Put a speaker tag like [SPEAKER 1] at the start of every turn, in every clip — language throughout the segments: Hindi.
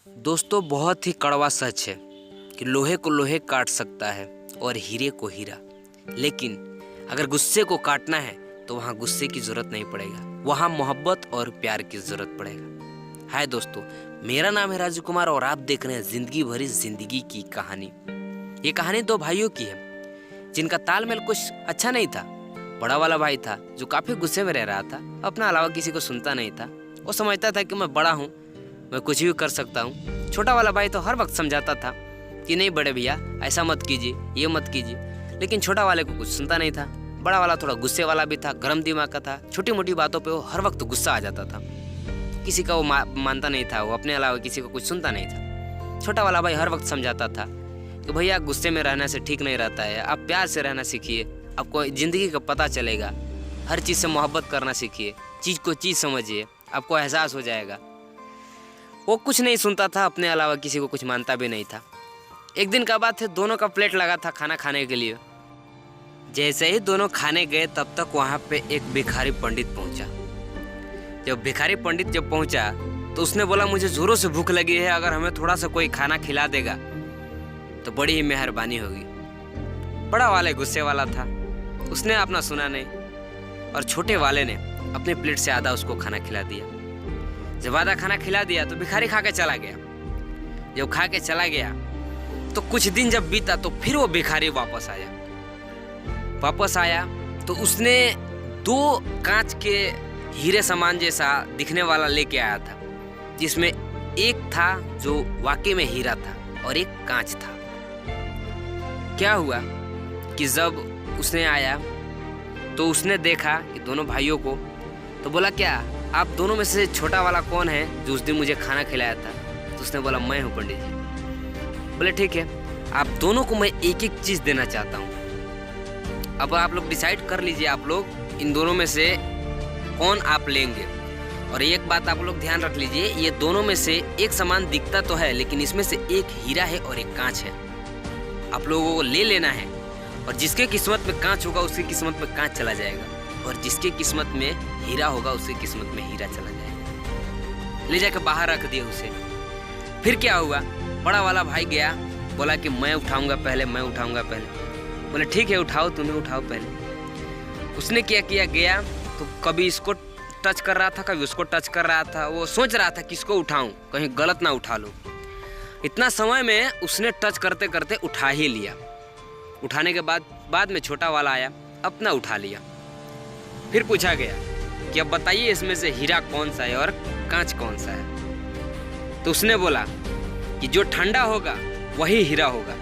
[SPEAKER 1] दोस्तों, बहुत ही कड़वा सच है कि लोहे को लोहे काट सकता है और हीरे को हीरा, लेकिन अगर गुस्से को काटना है तो वहाँ गुस्से की ज़रूरत नहीं पड़ेगा, वहाँ मोहब्बत और प्यार की ज़रूरत पड़ेगा। हाय दोस्तों, मेरा नाम है राजू कुमार और आप देख रहे हैं ज़िंदगी भरी ज़िंदगी की कहानी। ये कहानी दो भाइयों की है जिनका तालमेल कुछ अच्छा नहीं था। बड़ा वाला भाई था जो काफ़ी गुस्से में रह रहा था, अपना अलावा किसी को सुनता नहीं था। वो समझता था कि मैं बड़ा हूँ, मैं कुछ भी कर सकता हूँ। छोटा वाला भाई तो हर वक्त समझाता था कि नहीं बड़े भैया, ऐसा मत कीजिए, ये मत कीजिए, लेकिन छोटा वाले को कुछ सुनता नहीं था। बड़ा वाला थोड़ा गुस्से वाला भी था, गर्म दिमाग का था, छोटी मोटी बातों पे वो हर वक्त गुस्सा आ जाता था। किसी का वो मानता नहीं था, वो अपने अलावा किसी को कुछ सुनता नहीं था। छोटा वाला भाई हर वक्त समझाता था कि भैया गुस्से में रहने से ठीक नहीं रहता है, आप प्यार से रहना सीखिए, आपको ज़िंदगी का पता चलेगा, हर चीज़ से मोहब्बत करना सीखिए, चीज़ को चीज़ समझिए, आपको एहसास हो जाएगा। वो कुछ नहीं सुनता था, अपने अलावा किसी को कुछ मानता भी नहीं था। एक दिन का बात है, दोनों का प्लेट लगा था खाना खाने के लिए। जैसे ही दोनों खाने गए तब तक वहाँ पे एक भिखारी पंडित पहुँचा। जब भिखारी पंडित जब पहुँचा तो उसने बोला, मुझे ज़ोरों से भूख लगी है, अगर हमें थोड़ा सा कोई खाना खिला देगा तो बड़ी ही मेहरबानी होगी। बड़ा वाले गुस्से वाला था, उसने अपना सुना नहीं और छोटे वाले ने अपने प्लेट से आधा उसको खाना खिला दिया। जब आधा खाना खिला दिया तो भिखारी खा के चला गया। जब खा के चला गया तो कुछ दिन जब बीता तो फिर वो भिखारी वापस आया तो उसने 2 कांच के हीरे सामान जैसा दिखने वाला लेके आया था, जिसमें एक था जो वाकई में हीरा था और एक कांच था। क्या हुआ कि जब उसने आया तो उसने देखा कि दोनों भाइयों को, तो बोला, क्या आप दोनों में से छोटा वाला कौन है जो उस दिन मुझे खाना खिलाया था? तो उसने बोला, मैं हूँ पंडित जी। बोले ठीक है, आप दोनों को मैं एक एक चीज़ देना चाहता हूँ। अब आप लोग डिसाइड कर लीजिए, आप लोग इन दोनों में से कौन आप लेंगे। और एक बात आप लोग ध्यान रख लीजिए, ये दोनों में से एक समान दिखता तो है, लेकिन इसमें से एक हीरा है और एक कांच है। आप लोगों को ले लेना है और जिसके किस्मत में कांच होगा उसकी किस्मत में कांच चला जाएगा, और जिसके किस्मत में हीरा होगा उसकी किस्मत में हीरा चला जाएगा। ले जाकर बाहर रख दिया उसे। फिर क्या हुआ, बड़ा वाला भाई गया, बोला कि मैं उठाऊंगा पहले। बोले ठीक है, उठाओ, तुम्हें उठाओ पहले। उसने क्या किया, गया तो कभी इसको टच कर रहा था, कभी उसको टच कर रहा था। वो सोच रहा था किसको उठाऊं, कहीं गलत ना उठा लूं। इतना समय में उसने टच करते करते उठा ही लिया। उठाने के बाद में छोटा वाला आया, अपना उठा लिया। फिर पूछा गया कि अब बताइए इसमें से हीरा कौन सा है और कांच कौन सा है? तो उसने बोला कि जो ठंडा होगा वही हीरा होगा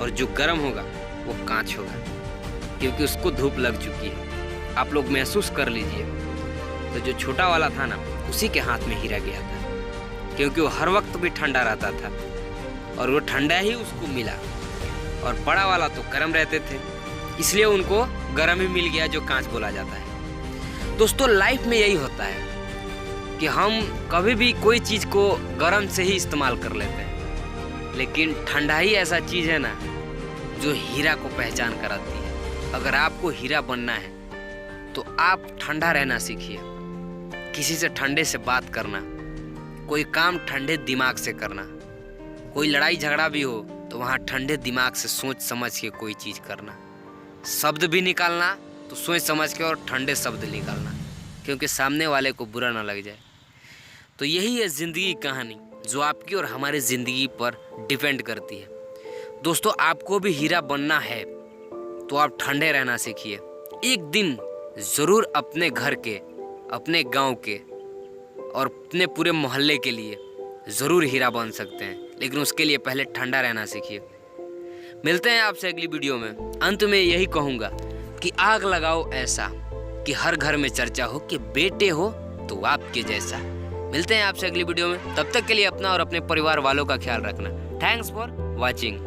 [SPEAKER 1] और जो गर्म होगा वो कांच होगा, क्योंकि उसको धूप लग चुकी है। आप लोग महसूस कर लीजिए। तो जो छोटा वाला था ना, उसी के हाथ में हीरा गया था, क्योंकि वो हर वक्त भी ठंडा रहता था और वो ठंडा ही उसको मिला। और बड़ा वाला तो गर्म रहते थे, इसलिए उनको गर्म ही मिल गया, जो कांच बोला जाता है। दोस्तों, लाइफ में यही होता है कि हम कभी भी कोई चीज़ को गर्म से ही इस्तेमाल कर लेते हैं, लेकिन ठंडा ही ऐसा चीज़ है ना जो हीरा को पहचान कराती है। अगर आपको हीरा बनना है तो आप ठंडा रहना सीखिए, किसी से ठंडे से बात करना, कोई काम ठंडे दिमाग से करना, कोई लड़ाई झगड़ा भी हो तो वहाँ ठंडे दिमाग से सोच समझ के कोई चीज़ करना, शब्द भी निकालना तो सोच समझ के और ठंडे शब्द निकालना, क्योंकि सामने वाले को बुरा ना लग जाए। तो यही है ज़िंदगी की कहानी जो आपकी और हमारी ज़िंदगी पर डिपेंड करती है। दोस्तों, आपको भी हीरा बनना है तो आप ठंडे रहना सीखिए। एक दिन ज़रूर अपने घर के, अपने गांव के और अपने पूरे मोहल्ले के लिए ज़रूर हीरा बन सकते हैं, लेकिन उसके लिए पहले ठंडा रहना सीखिए। मिलते हैं आपसे अगली वीडियो में। अंत में यही कहूँगा कि आग लगाओ ऐसा कि हर घर में चर्चा हो कि बेटे हो तो आपके जैसा। मिलते हैं आपसे अगली वीडियो में, तब तक के लिए अपना और अपने परिवार वालों का ख्याल रखना। Thanks for watching.